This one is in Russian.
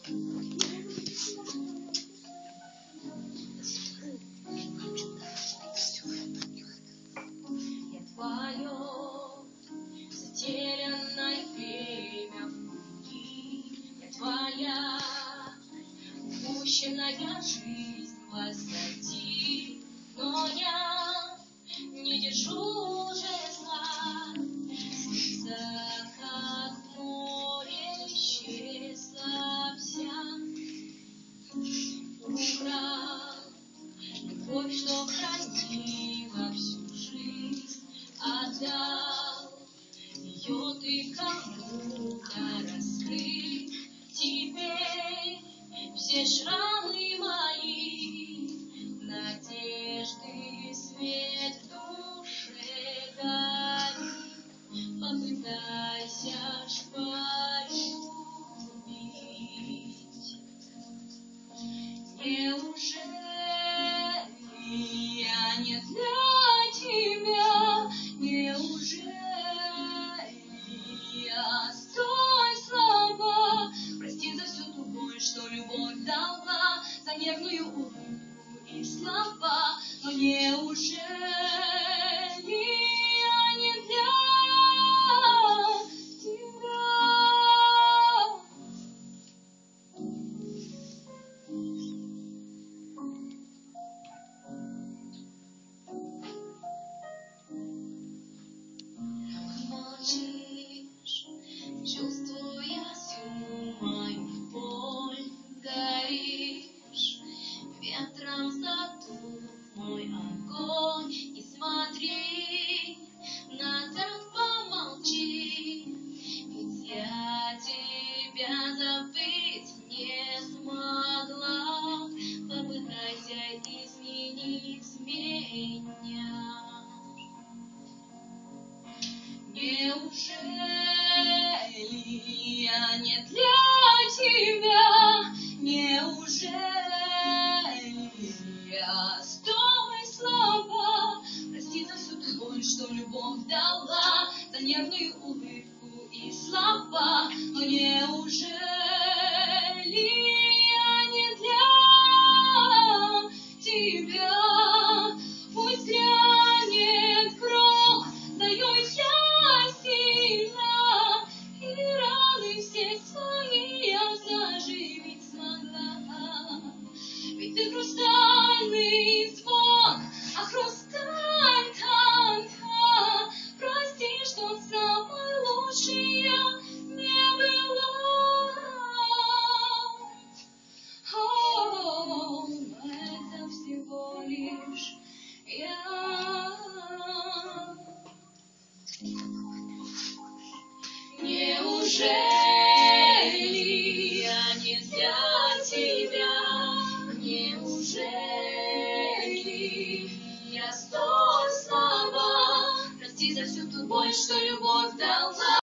Я твое затерянное время в пути, я твоя упущенная жизнь позади, но я не держу жезла, сердце как море исчезла вся. Украл любовь, что хранила всю жизнь, отдал ее ты кому-то раскрыть. Теперь все шрамы мои, надежды свет в душе горит. Попытайся ж полюбить. Неужели я не для тебя? Неужели я столь слаба? Прости за всю ту боль, что любовь дала, за нервную улыбку и слова. Но неужели я не для тебя? Молчишь, чувствуя всю мою боль, горишь, ветром задув мой огонь. Не смотри назад, помолчи, ведь я тебя забыть не смогла. Попытайся изменить меня. Неужели я не для тебя? Неужели я столь слаба? Прости за всю ту боль, что любовь дала, за нервную улыбку и слова. Но неужели я не для тебя? Пусть грянет кровь, знаю я сильна, и раны все свои я заживить смогла. Ведь ты хрустальный звон, а хрусталь тонка. Прости, что самой лучшей я не была. О, это всего лишь я. Неужели